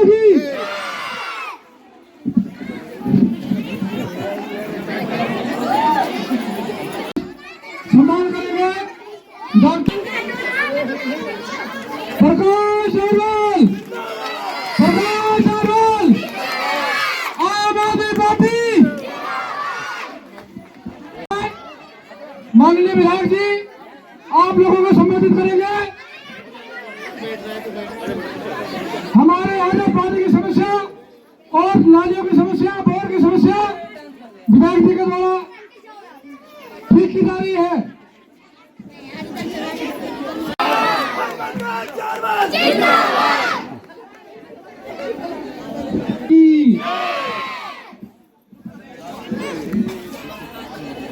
की सम्मान करेंगे डॉक्टर प्रकाश अग्रवाल। प्रकाश अग्रवाल आम आदमी पार्टी। माननीय विधायक जी आप लोगों को संबोधित करेंगे। हमारे यहाँ में पानी की समस्या और नालियों की समस्या, बोर की समस्या विधायक जी के द्वारा ठीक की जा रही है।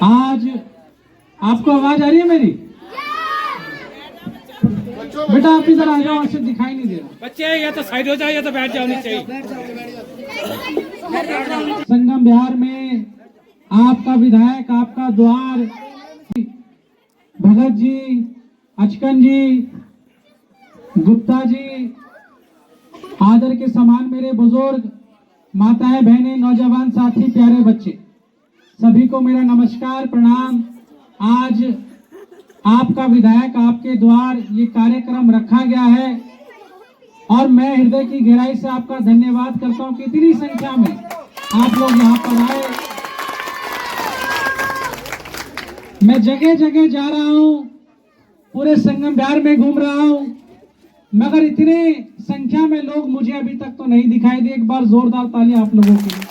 आज आपको आवाज आ रही है मेरी? बेटा आप इधर आ जाओ, आपसे दिखाई नहीं दे रहा। बच्चे या तो साइड हो जाए या तो बैठ जाओ नीचे। संगम बिहार में आपका विधायक, आपका द्वार भगत जी, अचकन जी, गुप्ता जी, आदर के समान मेरे बुजुर्ग, माताएं, बहनें, नौजवान साथी, प्यारे बच्चे, सभी को मेरा नमस्कार, प्रणाम। आज आपका विधायक, आपके द्वार ये कार्यक्रम रखा गया है और मैं हृदय की गहराई से आपका धन्यवाद करता हूं कि इतनी संख्या में आप लोग यहाँ पर आए। मैं जगह जगह जा रहा हूँ, पूरे संगम बिहार में घूम रहा हूँ, मगर इतने संख्या में लोग मुझे अभी तक तो नहीं दिखाई दिए। एक बार जोरदार तालियां आप लोगों के लिए।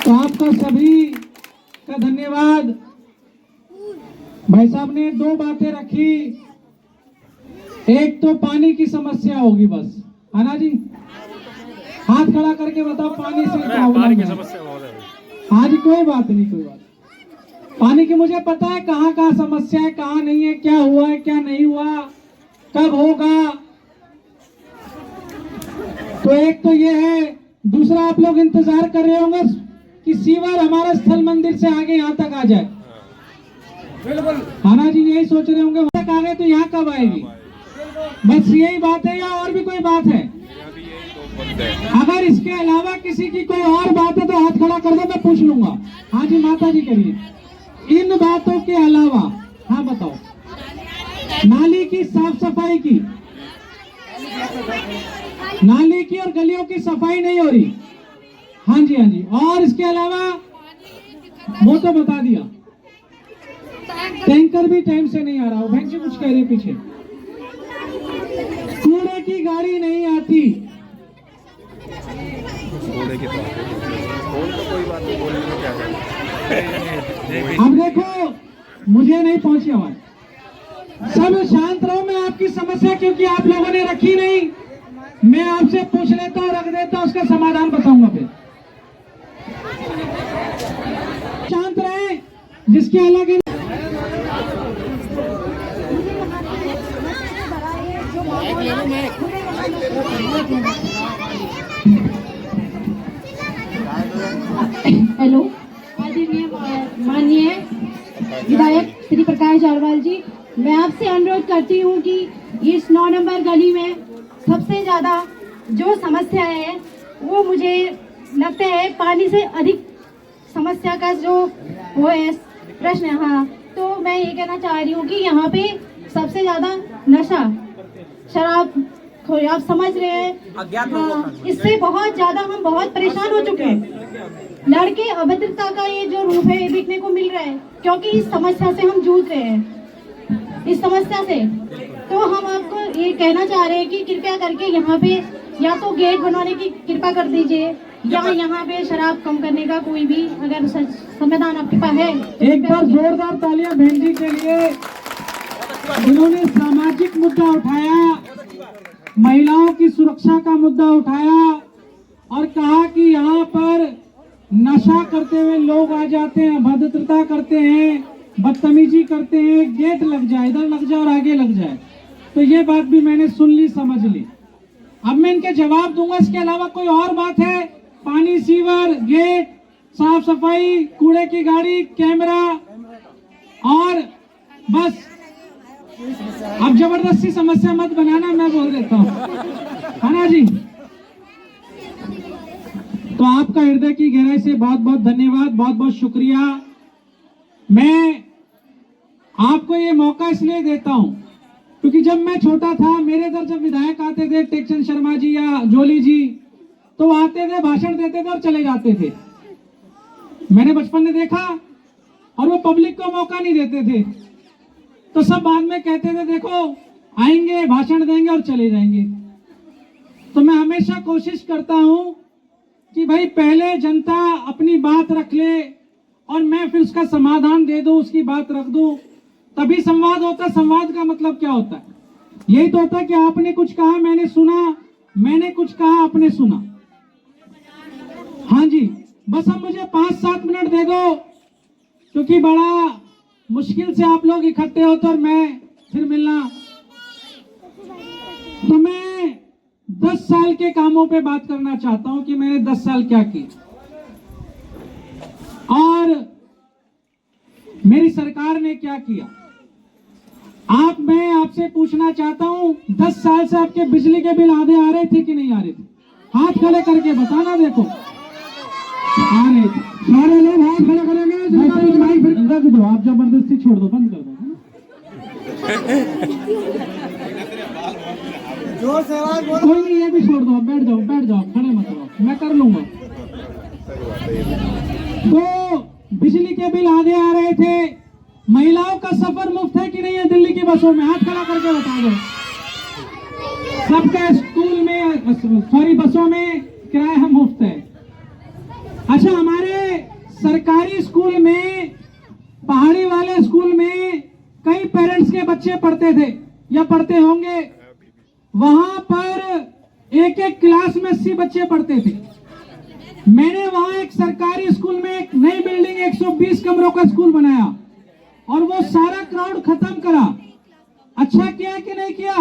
तो आपका सभी का धन्यवाद। भाई साहब ने दो बातें रखी, एक तो पानी की समस्या होगी बस, है ना जी? हाथ खड़ा करके बताओ पानी से क्या होगा? पानी की समस्या बहुत है। हाँ जी, कोई बात नहीं, कोई बात। पानी की मुझे पता है कहाँ कहाँ समस्या है, कहाँ नहीं है, क्या हुआ है, क्या नहीं हुआ, कब होगा। तो एक तो ये है, दूसरा आप लोग इंतजार कर रहे होंगे कि सीवर हमारा स्थल मंदिर से आगे यहाँ तक आ जाए। बिल्कुल हाना जी यही सोच रहे होंगे वहां तक आ गए तो यहाँ कब आएगी। बस यही बात है या और भी कोई बात है? अगर इसके अलावा किसी की कोई और बात है तो हाथ खड़ा कर दो, मैं पूछ लूंगा। हाँ जी माता जी करिए। इन बातों के अलावा हाँ बताओ, नाली की साफ सफाई की, नाली की और गलियों की सफाई नहीं हो रही। हाँ जी, हाँ जी। और इसके अलावा वो तो बता दिया, टैंकर भी टाइम से नहीं आ रहा। बहन जी कुछ कह रहे पीछे, कूड़े की गाड़ी नहीं आती। अब देखो मुझे नहीं पहुंची आवाज, सब शांत रहो। मैं आपकी समस्या क्योंकि आप लोगों ने रखी नहीं, मैं आपसे पूछ लेता हूँ, रख देता हूँ, उसका समाधान बताऊंगा। फिर शांत रहे, जिसके अलग हेलो, माननीय विधायक श्री प्रकाश अग्रवाल जी, मैं आपसे अनुरोध करती हूँ कि इस 9 नंबर गली में सबसे ज्यादा जो समस्या है वो मुझे लगता है पानी से अधिक समस्या का जो वो है प्रश्न है। हाँ, तो मैं ये कहना चाह रही हूँ कि यहाँ पे सबसे ज्यादा नशा, शराब, आप समझ रहे हैं। हाँ, इससे बहुत ज्यादा हम बहुत परेशान हो चुके हैं। लड़के अभद्रता का ये जो रूप है देखने को मिल रहा है, क्योंकि इस समस्या से हम जूझ रहे हैं। इस समस्या से तो हम आपको ये कहना चाह रहे हैं कि कृपया करके यहाँ पे या तो गेट बनवाने की कृपा कर दीजिए या यहाँ पे शराब कम करने का कोई भी अगर समाधान आपके पास है। एक बार जोरदार तालियां बहन जी के लिए। उन्होंने सामाजिक मुद्दा उठाया, महिलाओं की सुरक्षा का मुद्दा उठाया और कहा कि यहाँ पर नशा करते हुए लोग आ जाते हैं, अभद्रता करते हैं, बदतमीजी करते हैं, गेट लग जाए, इधर लग जाए और आगे लग जाए। तो ये बात भी मैंने सुन ली, समझ ली। अब मैं इनके जवाब दूंगा। इसके अलावा कोई और बात है? पानी, सीवर, गेट, साफ सफाई, कूड़े की गाड़ी, कैमरा और बस अब जबरदस्ती समस्या मत बनाना, मैं बोल देता हूँ, है ना जी। तो आपका हृदय की गहराई से बहुत बहुत धन्यवाद, बहुत बहुत शुक्रिया। मैं आपको ये मौका इसलिए देता हूं क्योंकि जब मैं छोटा था, मेरे इधर जब विधायक आते थे, टेकचंद शर्मा जी या जोली जी, तो आते थे, भाषण देते थे और चले जाते थे। मैंने बचपन में देखा, और वो पब्लिक को मौका नहीं देते थे, तो सब बाद में कहते थे देखो आएंगे, भाषण देंगे और चले जाएंगे। तो मैं हमेशा कोशिश करता हूं कि भाई पहले जनता अपनी बात रख ले और मैं फिर उसका समाधान दे दूं, उसकी बात रख दूं, तभी संवाद होता है। संवाद का मतलब क्या होता है? यही तो होता है कि आपने कुछ कहा, मैंने सुना, मैंने कुछ कहा, आपने सुना। हाँ जी, बस अब मुझे 5-7 मिनट दे दो, क्योंकि बड़ा मुश्किल से आप लोग इकट्ठे होते और मैं फिर मिलना। तो मैं 10 साल के कामों पे बात करना चाहता हूं कि मैंने 10 साल क्या किया और मेरी सरकार ने क्या किया। मैं आपसे पूछना चाहता हूं, 10 साल से आपके बिजली के बिल आधे आ रहे थे कि नहीं आ रहे थे? हाथ खड़े करके बताना। देखो आ रहे थे, सारे लोग हाथ खड़े करेंगे। रख दो, आप जबरदस्ती छोड़ दो, बंद कर दो। कोई नहीं, ये भी छोड़ दो, बैठ जाओ, बैठ जाओ, खड़े मत हो, मैं कर लूंगा। तो बिजली के बिल आधे आ रहे थे। महिलाओं का सफर मुफ्त है कि नहीं है दिल्ली की बसों में? हाथ खड़ा करके बता दो। सबके स्कूल में, सॉरी, बसों में किराया मुफ्त है। अच्छा, हमारे सरकारी स्कूल में, पहाड़ी वाले स्कूल में कई पेरेंट्स के बच्चे पढ़ते थे या पढ़ते होंगे। वहां पर एक एक क्लास में 80 बच्चे पढ़ते थे। मैंने वहां एक सरकारी स्कूल में एक नई बिल्डिंग 120 कमरों का स्कूल बनाया और वो सारा क्राउड खत्म करा। अच्छा किया कि नहीं किया?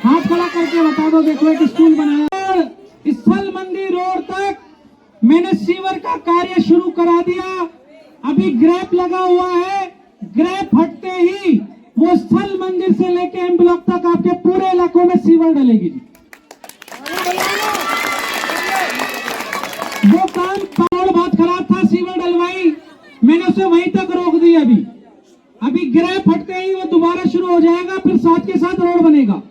हाथ खड़ा करके बता दो। देखो, एक स्कूल बनाया। स्थल मंदिर रोड तक मैंने सीवर का कार्य शुरू करा दिया। अभी ग्रैप लगा हुआ है। ग्रैप हटते ही वो स्थल मंदिर से लेके एम ब्लॉक तक आपके पूरे इलाकों में सीवर डलेगी जी। वो काम रोड बहुत खराब था, सीवर डलवाई, मैंने उसे वहीं तक रोक दी। अभी ग्रैप हटते ही वो दोबारा शुरू हो जाएगा, फिर साथ के साथ रोड बनेगा।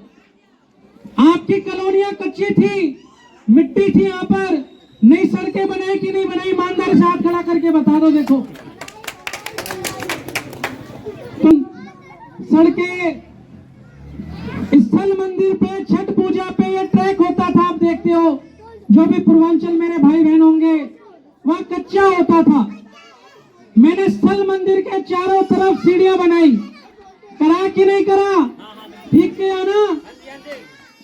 आपकी कॉलोनियां कच्ची थी, मिट्टी थी, यहाँ पर नई सड़कें बनाई कि नहीं बनाई? ईमानदारी से हाथ खड़ा करके बता दो। देखो, सड़कें, स्थल मंदिर पे, छठ पूजा पे ये ट्रैक होता था, आप देखते हो। जो भी पूर्वांचल मेरे भाई बहन होंगे, वहां कच्चा होता था। मैंने स्थल मंदिर के चारों तरफ सीढ़ियां बनाई। करा कि नहीं करा? ठीक किया ना?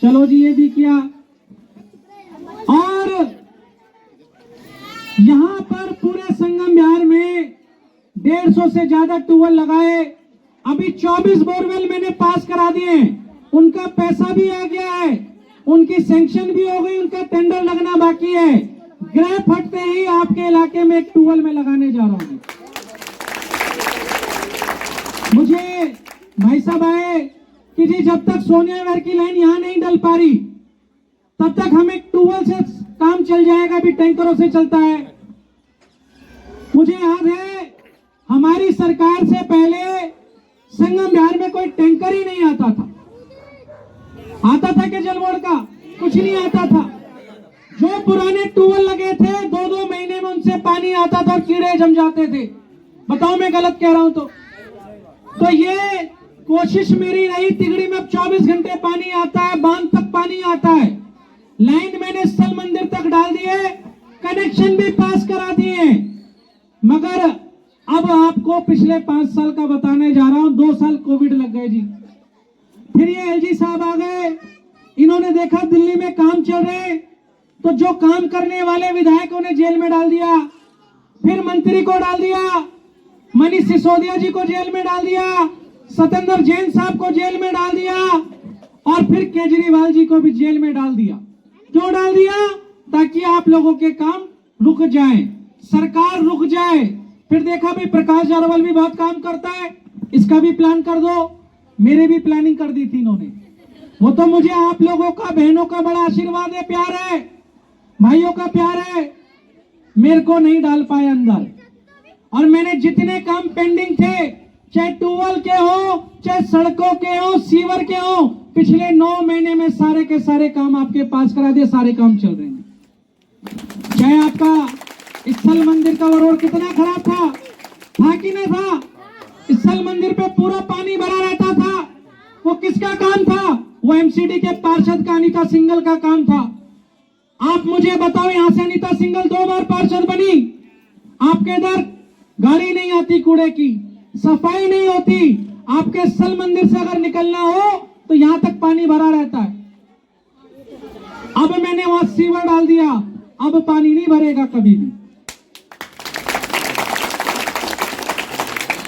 चलो जी, ये भी किया। और यहां पर पूरे संगम बिहार में 150 से ज्यादा ट्यूबवेल लगाए। अभी 24 बोरवेल मैंने पास करा दिए। उनका पैसा भी आ गया है, उनकी सैंक्शन भी हो गई, उनका टेंडर लगना बाकी है। ग्रैप हटते ही आपके इलाके में एक ट्यूबवेल में लगाने जा रहा हूं। मुझे भाई साहब आए कि जी जब तक सोनिया विहार की लाइन यहां नहीं डल पा रही, तब तक हम एक ट्यूबवेल से काम चल जाएगा, अभी टैंकरों से चलता है। मुझे याद है, हमारी सरकार से पहले संगम बिहार में कोई टैंकर ही नहीं आता था। आता था कि जल बोर्ड का? कुछ नहीं आता था। जो पुराने ट्यूबवेल लगे थे, 2-2 महीने में उनसे पानी आता था और कीड़े जम जाते थे। बताओ मैं गलत कह रहा हूं तो ये कोशिश मेरी रही। तिगड़ी में अब 24 घंटे पानी आता है, बांध तक पानी आता है। लाइन मैंने स्थल मंदिर तक डाल दिए, कनेक्शन भी पास करा दिए। मगर अब आपको पिछले 5 साल का बताने जा रहा हूं। 2 साल कोविड लग गए जी। फिर ये एलजी साहब आ गए, इन्होंने देखा दिल्ली में काम चल रहे, तो जो काम करने वाले विधायकों ने जेल में डाल दिया। फिर मंत्री को डाल दिया, मनीष सिसोदिया जी को जेल में डाल दिया, सत्येंद्र जैन साहब को जेल में डाल दिया, और फिर केजरीवाल जी को भी जेल में डाल दिया। क्यों डाल दिया? ताकि आप लोगों के काम रुक जाए, सरकार रुक जाए। फिर देखा भी प्रकाश जारवाल भी बहुत काम करता है, इसका भी प्लान कर दो। मेरे भी प्लानिंग कर दी थी इन्होंने। वो तो मुझे आप लोगों का, बहनों का बड़ा आशीर्वाद है, प्यार है, भाइयों का प्यार है, मेरे को नहीं डाल पाए अंदर। और मैंने जितने काम पेंडिंग थे, चाहे ट्यूबवेल के हो, चाहे सड़कों के हो, सीवर के हो, पिछले 9 महीने में सारे के सारे काम आपके पास करा दिए। सारे काम चल रहे हैं। चाहे आपका स्थल मंदिर का वो रोड कितना खराब था कि नहीं था? स्थल मंदिर पे पूरा पानी भरा रहता था। वो किसका काम था? वो एमसीडी के पार्षद का, अनीता सिंघल का काम था। आप मुझे बताओ, यहां से अनीता सिंघल 2 बार पार्षद बनी, आपके इधर गाड़ी नहीं आती कूड़े की, सफाई नहीं होती। आपके स्थल मंदिर से अगर निकलना हो तो यहां तक पानी भरा रहता है। अब मैंने वहां सीवर डाल दिया, अब पानी नहीं भरेगा कभी भी।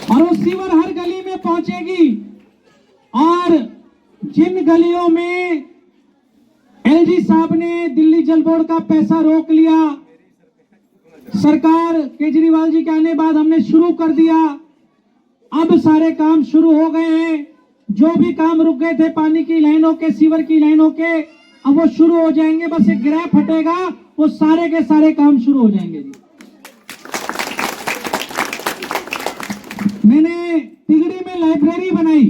और वो सीवर हर गली में पहुंचेगी। और जिन गलियों में एलजी साहब ने दिल्ली जल बोर्ड का पैसा रोक लिया, सरकार केजरीवाल जी के आने बाद हमने शुरू कर दिया। अब सारे काम शुरू हो गए हैं। जो भी काम रुक गए थे पानी की लाइनों के, सीवर की लाइनों के, अब वो शुरू हो जाएंगे। बस एक ग्रैप हटेगा, वो सारे के सारे काम शुरू हो जाएंगे जी। मैंने तिगड़ी में लाइब्रेरी बनाई।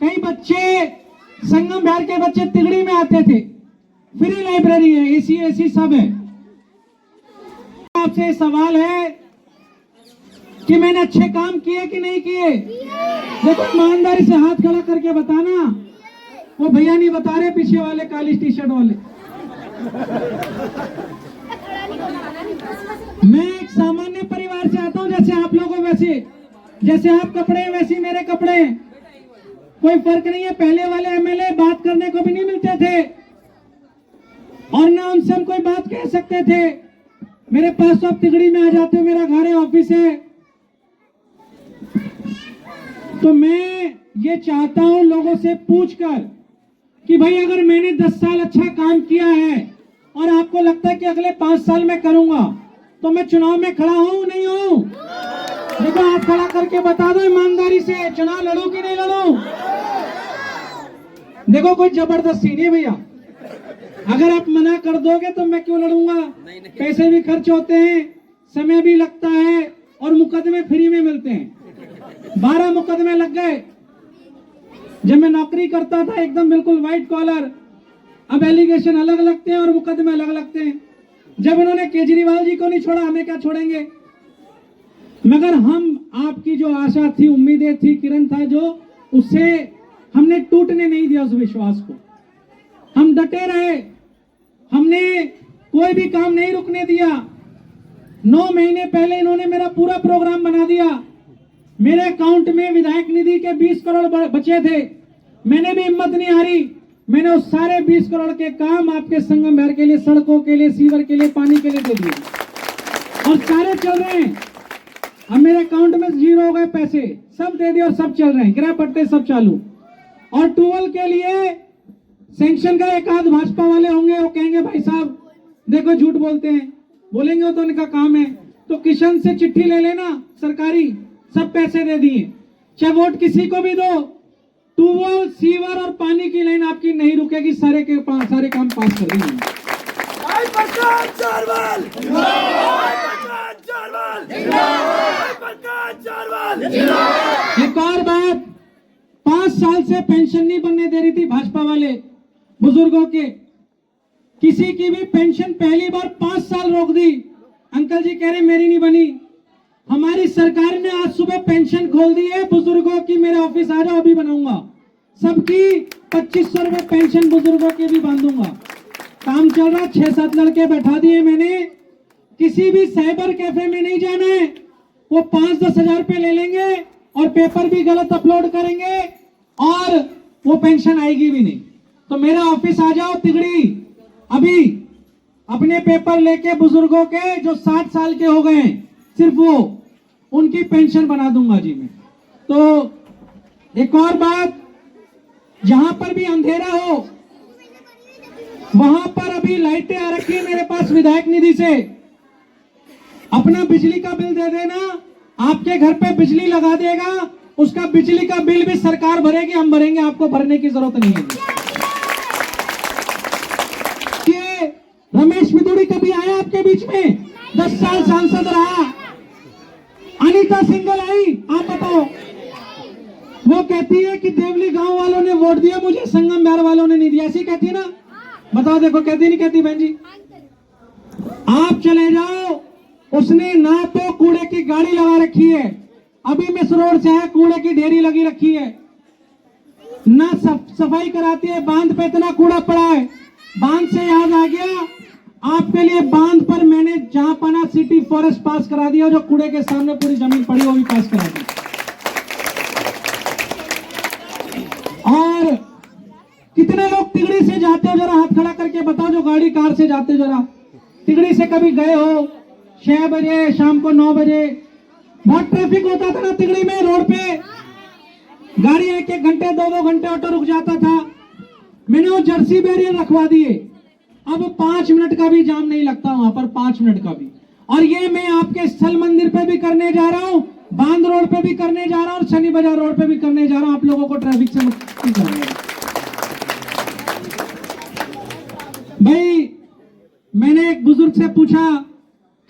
कई बच्चे, संगम बिहार के बच्चे तिगड़ी में आते थे। फ्री लाइब्रेरी है, एसी सब है। आपसे सवाल है कि मैंने अच्छे काम किए कि नहीं किए? देखो, ईमानदारी से हाथ खड़ा करके बताना। वो भैया नहीं बता रहे, पीछे वाले काली टी शर्ट वाले। मैं एक सामान्य परिवार से आता हूं, जैसे आप लोगों, वैसे जैसे आप कपड़े हैं वैसे मेरे कपड़े हैं। कोई फर्क नहीं है। पहले वाले एमएलए बात करने को भी नहीं मिलते थे और ना उनसे हम कोई बात कह सकते थे। मेरे पास तो आप तिगड़ी में आ जाते हो, मेरा घर है, ऑफिस है। तो मैं ये चाहता हूं लोगों से पूछकर कि भाई, अगर मैंने 10 साल अच्छा काम किया है और आपको लगता है कि अगले 5 साल में करूंगा, तो मैं चुनाव में खड़ा हूं नहीं हूं? देखो, हाथ खड़ा करके बता दो ईमानदारी से, चुनाव लड़ूं कि नहीं लड़ूं? देखो, कोई जबरदस्ती नहीं भैया। अगर आप मना कर दोगे तो मैं क्यों लड़ूंगा? पैसे भी खर्च होते हैं, समय भी लगता है और मुकदमे फ्री में मिलते हैं। 12 मुकदमे लग गए जब मैं नौकरी करता था, एकदम बिल्कुल व्हाइट कॉलर। अब एलिगेशन अलग लगते हैं और मुकदमे अलग लगते हैं। जब इन्होंने केजरीवाल जी को नहीं छोड़ा, हमें क्या छोड़ेंगे? मगर हम, आपकी जो आशा थी, उम्मीदें थी, किरण था जो, उससे हमने टूटने नहीं दिया उस विश्वास को। हम डटे रहे, हमने कोई भी काम नहीं रुकने दिया। 9 महीने पहले इन्होंने मेरा पूरा प्रोग्राम बना दिया। मेरे अकाउंट में विधायक निधि के 20 करोड़ बचे थे। मैंने भी हिम्मत नहीं हारी, मैंने उस सारे 20 करोड़ के काम आपके संगम बिहार के लिए, सड़कों के लिए, सीवर के लिए, पानी के लिए दे दिए और सारे चल रहे हैं। अब मेरे अकाउंट में 0 हो गए पैसे, सब दे दिए और सब चल रहे हैं, गिरा पट्टे सब चालू। और ट्यूबवेल के लिए सैंक्शन का एक आध भाजपा वाले होंगे, वो कहेंगे भाई साहब देखो झूठ बोलते हैं, बोलेंगे वो तो उनका काम है। तो किशन से चिट्ठी ले लेना सरकारी, सब पैसे दे दिए। चाहे वोट किसी को भी दो, ट्यूबवेल, सीवर और पानी की लाइन आपकी नहीं रुकेगी, सारे काम पास कर देंगे। एक और बात, 5 साल से पेंशन नहीं बनने दे रही थी भाजपा वाले बुजुर्गों के। किसी की भी पेंशन पहली बार 5 साल रोक दी। अंकल जी कह रहे मेरी नहीं बनी। हमारी सरकार ने आज सुबह पेंशन खोल दी है बुजुर्गों की। मेरे ऑफिस आ जाओ, अभी बनाऊंगा सबकी 2500 रुपए पेंशन बुजुर्गों की भी बांधूंगा। काम चल रहा, 6-7 लड़के बैठा दिए मैंने। किसी भी साइबर कैफे में नहीं जाना है, वो 5-10 हजार रुपए ले लेंगे और पेपर भी गलत अपलोड करेंगे और वो पेंशन आएगी भी नहीं। तो मेरा ऑफिस आ जाओ तिगड़ी, अभी अपने पेपर लेके बुजुर्गों के जो 60 साल के हो गए हैं, सिर्फ वो उनकी पेंशन बना दूंगा जी मैं। तो एक और बात, जहां पर भी अंधेरा हो वहां पर अभी लाइटें आ रखी है मेरे पास विधायक निधि से। अपना बिजली का बिल दे देना, आपके घर पे बिजली लगा देगा। उसका बिजली का बिल भी सरकार भरेगी, हम भरेंगे, आपको भरने की जरूरत नहीं है। ये रमेश बिदुड़ी कभी आया आपके बीच में? 10 साल सांसद रहा। अनीता सिंघल आई, आप बताओ। वो कहती है कि देवली गांव वालों ने वोट दिया मुझे, संगम बिहार वालों ने नहीं दिया, ऐसी कहती है ना? बताओ, देखो कहती नहीं कहती बहन जी? आप चले जाओ, उसने ना तो कूड़े की गाड़ी लगा रखी है, अभी मिस रोड से है, कूड़े की ढेरी लगी रखी है, ना सफाई कराती है, बांध पे इतना कूड़ा पड़ा है। बांध से याद आ गया आपके लिए, बांध पर मैंने जहां पना सिटी फॉरेस्ट पास करा दिया, जो कूड़े के सामने पूरी जमीन पड़ी वो भी पास करा दी। और कितने लोग तिगड़ी से जाते हो, जरा हाथ खड़ा करके बताओ, जो गाड़ी कार से जाते हो, जरा तिगड़ी से कभी गए हो? 6 बजे, शाम को 9 बजे बहुत ट्रैफिक होता था ना तिगड़ी में, रोड पे गाड़ी 1-1 घंटे 2-2 घंटे ऑटो रुक जाता था। मैंने वो जर्सी बैरियर रखवा दिए, अब 5 मिनट का भी जाम नहीं लगता वहां पर, 5 मिनट का भी। और ये मैं आपके स्थल मंदिर पे भी करने जा रहा हूँ, बांध रोड पे भी करने जा रहा हूँ, और शनि बाजार रोड पे भी करने जा रहा हूँ, आप लोगों को ट्रैफिक से मुक्ति कराऊंगा। भाई मैंने एक बुजुर्ग से पूछा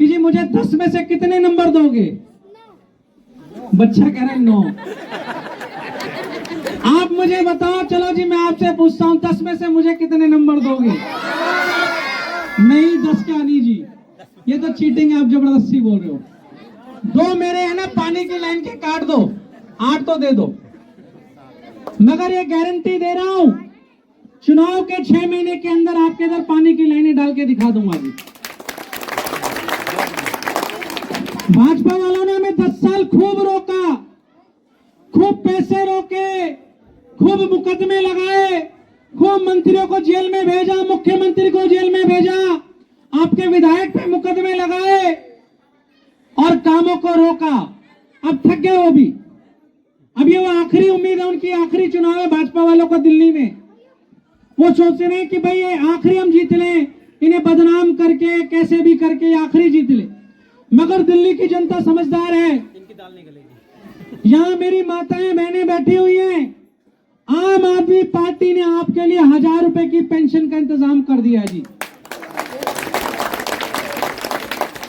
कि जी मुझे 10 में से कितने नंबर दोगे? बच्चा कह रहा है 9। आप मुझे बताओ, चलो जी मैं आपसे पूछता हूं, 10 में से मुझे कितने नंबर दोगे? नहीं 10 क्या नहीं जी, ये तो चीटिंग है, आप जबरदस्ती बोल रहे हो। 2 मेरे है ना पानी की लाइन के काट दो, 8 तो दे दो, मगर ये गारंटी दे रहा हूं, चुनाव के 6 महीने के अंदर आपके इधर पानी की लाइनें डाल के दिखा दूंगा जी। भाजपा वालों ने हमें 10 साल खूब रोका, खूब पैसे रोके, खूब मुकदमे लगाए, खूब मंत्रियों को जेल में भेजा, मुख्यमंत्री को जेल में भेजा, आपके विधायक पे मुकदमे लगाए और कामों को रोका। अब थक गए वो भी। अब ये वो आखिरी उम्मीद है उनकी, आखिरी चुनाव है भाजपा वालों को दिल्ली में। वो सोच रहे हैं कि भाई ये आखिरी हम जीत लें, इन्हें बदनाम करके कैसे भी करके आखिरी जीत ले। मगर दिल्ली की जनता समझदार है, इनकी दाल नहीं गलेगी। यहाँ मेरी माताएं बहनें बैठी हुई हैं, आम आदमी पार्टी ने आपके लिए 1000 रुपए की पेंशन का इंतजाम कर दिया है जी।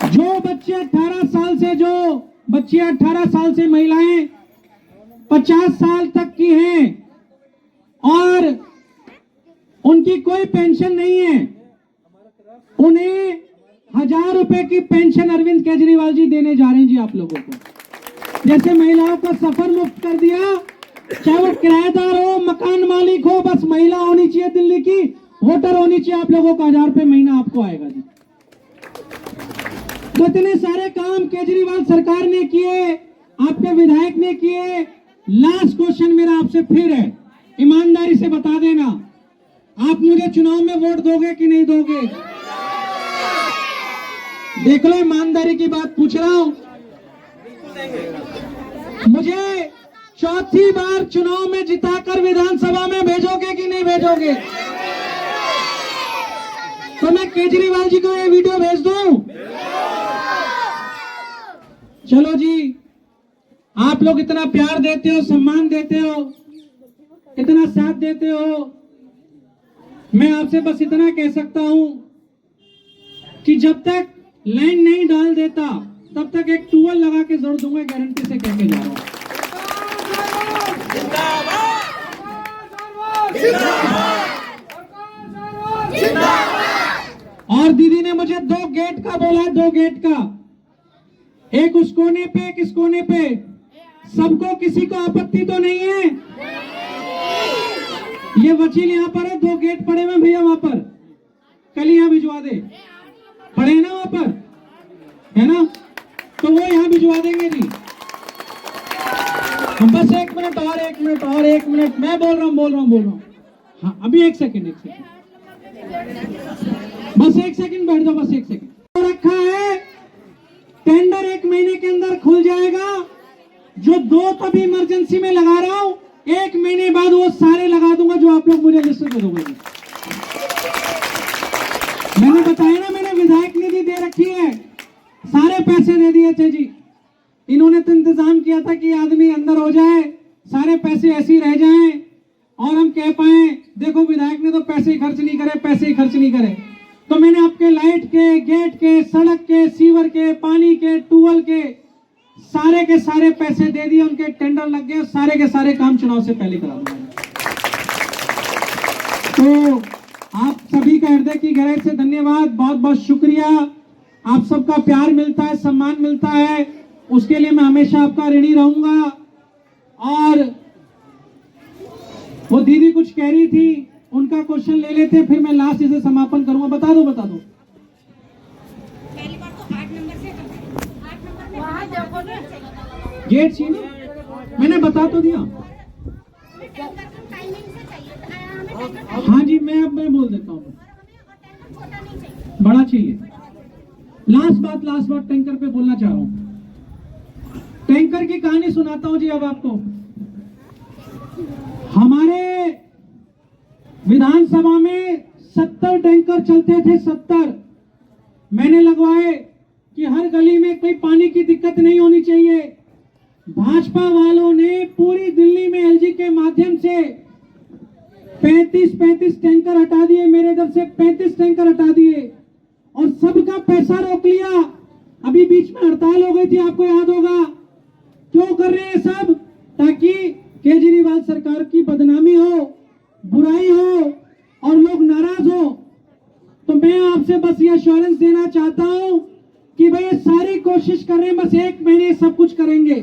जो बच्चे 18 साल से, जो बच्चे 18 साल से, महिलाएं 50 साल तक की हैं और उनकी कोई पेंशन नहीं है, उन्हें 1000 रुपए की पेंशन अरविंद केजरीवाल जी देने जा रहे हैं जी आप लोगों को। जैसे महिलाओं को सफर मुफ्त कर दिया, चाहे वो किराएदार हो, मकान मालिक हो, बस महिला होनी चाहिए, दिल्ली की वोटर होनी चाहिए, आप लोगों का 1000 रुपए महीना आपको आएगा जी। तो इतने सारे काम केजरीवाल सरकार ने किए, आपके विधायक ने किए। लास्ट क्वेश्चन मेरा आपसे फिर है, ईमानदारी से बता देना, आप मुझे चुनाव में वोट दोगे कि नहीं दोगे? देख लो, ईमानदारी की बात पूछ रहा हूं। मुझे 4थी बार चुनाव में जिताकर विधानसभा में भेजोगे कि नहीं भेजोगे? तो मैं केजरीवाल जी को ये वीडियो भेज दूं? चलो जी, आप लोग इतना प्यार देते हो, सम्मान देते हो, इतना साथ देते हो, मैं आपसे बस इतना कह सकता हूं कि जब तक लाइन नहीं डाल देता तब तक एक टूवल लगा के जरूर दूंगा, गारंटी से कह के जा रहा हूं। और दीदी ने मुझे 2 गेट का बोला, 2 गेट का, एक उस कोने पे, एक इस कोने पे। सबको, किसी को आपत्ति तो नहीं है? ये वकील यहाँ पर है, 2 गेट पड़े हुए भैया वहां पर, कल यहाँ भिजवा दे, पड़े ना वहां पर, है ना? तो वो यहाँ भिजवा देंगे जी। हम बस 1 मिनट और, 1 मिनट और, 1 मिनट, मैं बोल रहा हूँ। हाँ अभी 1 सेकंड, बस 1 सेकंड बैठ जाओ, बस 1 सेकंड। रखा है टेंडर 1 महीने के अंदर खुल जाएगा। जो 2 तभी इमरजेंसी में लगा रहा हूं, 1 महीने बाद वो सारे लगा दूंगा जो आप लोग मुझे लिस्ट दे दोगे। मैंने बताया ना, मैंने विधायक निधि दे रखी है, सारे पैसे दे दिए थे जी। इन्होंने तो इंतजाम किया था कि आदमी अंदर हो जाए, सारे पैसे ऐसे ही रह जाएं और हम कह पाए देखो विधायक ने तो पैसे ही खर्च नहीं करे, पैसे ही खर्च नहीं करे। तो मैंने आपके लाइट के, गेट के, सड़क के, सीवर के, पानी के, ट्यूबवेल के सारे पैसे दे दिए, उनके टेंडर लग गए, सारे के सारे काम चुनाव से पहले करा दूंगा। तो आप सभी का हृदय की गहराई से धन्यवाद, बहुत बहुत शुक्रिया। आप सबका प्यार मिलता है, सम्मान मिलता है, उसके लिए मैं हमेशा आपका ऋणी रहूंगा। और वो दीदी कुछ कह रही थी, उनका क्वेश्चन ले लेते, फिर मैं लास्ट इसे समापन करूंगा। बता दो पहली बार तो 8 नंबर से 8 नंबर में वहाँ देखो ना गेट सी ना, मैंने बता तो दिया। टाइमिंग से चाहिए। हाँ जी, मैं बोल देता हूँ, छोटा नहीं चाहिए, बड़ा चाहिए। लास्ट बात टैंकर पे बोलना चाह रहा हूँ। टैंकर की कहानी सुनाता हूँ जी अब आपको। हमारे विधानसभा में 70 टैंकर चलते थे, 70 मैंने लगवाए कि हर गली में कोई पानी की दिक्कत नहीं होनी चाहिए। भाजपा वालों ने पूरी दिल्ली में एलजी के माध्यम से 35 टैंकर हटा दिए, मेरे इधर से 35 टैंकर हटा दिए और सबका पैसा रोक लिया। अभी बीच में हड़ताल हो गई थी, आपको याद होगा। क्यों कर रहे हैं सब? ताकि केजरीवाल सरकार की बदनामी हो, बुराई हो और लोग नाराज हो। तो मैं आपसे बस ये एश्योरेंस देना चाहता हूं कि भाई ये सारी कोशिश कर रहे हैं, बस 1 महीने सब कुछ करेंगे।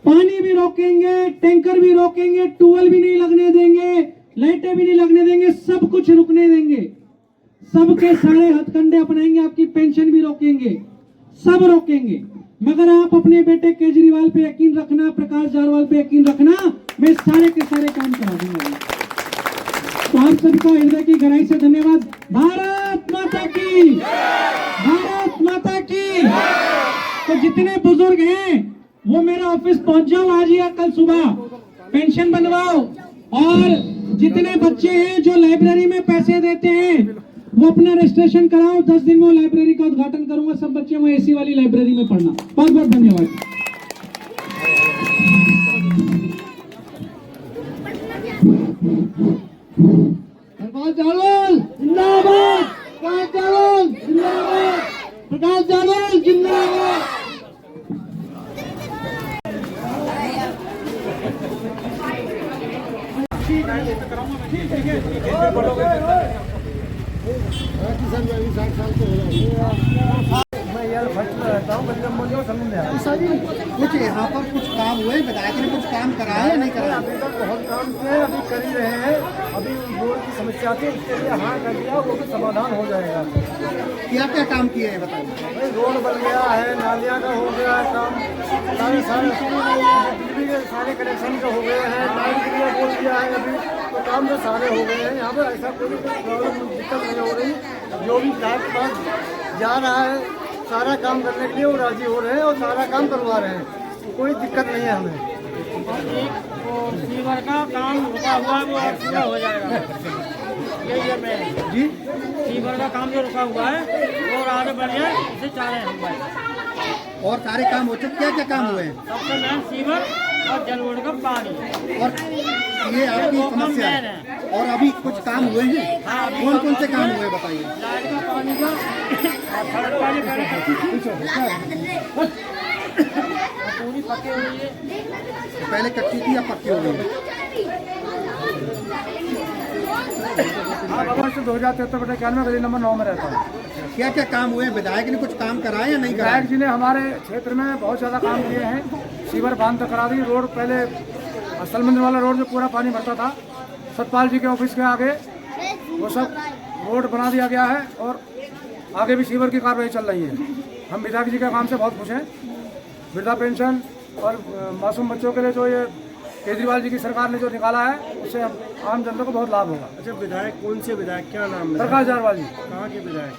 पानी भी रोकेंगे, टैंकर भी रोकेंगे, ट्यूबवेल भी नहीं लगने देंगे, लाइटें भी नहीं लगने देंगे, सब कुछ रुकने देंगे। सबके सारे हथकंडे अपनाएंगे, आपकी पेंशन भी रोकेंगे, सब रोकेंगे। मगर आप अपने बेटे केजरीवाल पे यकीन रखना, प्रकाश जारवाल पे यकीन रखना, मैं सारे के सारे काम करा दूंगा। तो आप सबका हृदय की गहराई से धन्यवाद। भारत माता की, भारत माता की। तो जितने बुजुर्ग हैं वो मेरा ऑफिस पहुंच जाओ आज या कल सुबह, पेंशन बनवाओ। और जितने बच्चे हैं जो लाइब्रेरी में पैसे देते हैं वो अपना रजिस्ट्रेशन कराओ। 10 दिन में वो लाइब्रेरी का उद्घाटन करूंगा, सब बच्चे वो एसी वाली लाइब्रेरी में पढ़ना। बहुत बहुत धन्यवाद। प्रकाश जारवाल जिंदाबाद, प्रकाश जारवाल जिंदाबाद, प्रकाश जारवाल जिंदाबाद। मैं यार फर्स्ट में रहता हूँ, बल्कि मुझे समझ में आता है। कुछ यहाँ पर कुछ काम हुए, विधायक ने कुछ काम कराया या नहीं कराया? अभी तक बहुत काम किए, अभी कर ही रहे हैं। अभी रोड की समस्या थी, उसके लिए हाँ कर दिया, वो भी समाधान हो जाएगा। क्या क्या काम किए हैं बताइए? भाई रोड बन गया है, नालियाँ का हो गया है काम, सारे बिजली के सारे कनेक्शन का हो गए हैं, लाइट के लिए बोल दिया है अभी, तो काम तो सारे हो गए हैं। यहाँ पर ऐसा कोई प्रॉब्लम दिक्कत नहीं हो रही। जो भी विधायक के पास जा रहा है सारा काम करने के लिए वो राजी हो रहे हैं और सारा काम करवा रहे हैं, कोई दिक्कत नहीं है हमें। सीवर का काम रुका हुआ है वो आज पूरा हो जाएगा, यही है मैं जी, सीवर का काम जो रुका हुआ है वो और आगे बढ़ जाए, इसे चाह रहे हैं हम भाई। और सारे काम हो चुके? क्या क्या काम हुए हैं? सबसे मेन सीवर और जल बोर्ड का पानी। और ये आपकी समस्या है। और अभी कुछ काम हुए हैं? कौन कौन से काम हुए बताइए? लाइट का, पानी का और सड़क पानी पहले कच्ची थी, पूरी पक्की हुई है। पहले कच्ची थी या पक्की हो गई? हाँ, भगवान से 2073 में गली नंबर 9 में रहता हूँ। क्या क्या काम हुए? विधायक ने कुछ काम कराया या नहीं कराया? विधायक जी ने हमारे क्षेत्र में बहुत ज़्यादा काम किए हैं। सीवर बांध तक करा दी, रोड पहले असल मंदिर वाला रोड जो पूरा पानी भरता था, सतपाल जी के ऑफिस के आगे वो सब रोड बना दिया गया है और आगे भी सीवर की कार्रवाई चल रही है। हम विधायक जी के काम से बहुत खुश हैं। वृद्धा पेंशन और मासूम बच्चों के लिए जो ये केजरीवाल जी की सरकार ने जो निकाला है उससे आम जनता को बहुत लाभ होगा। अच्छा, विधायक कौन से विधायक, क्या नाम है? प्रकाश जारवाल जी। कहाँ के विधायक?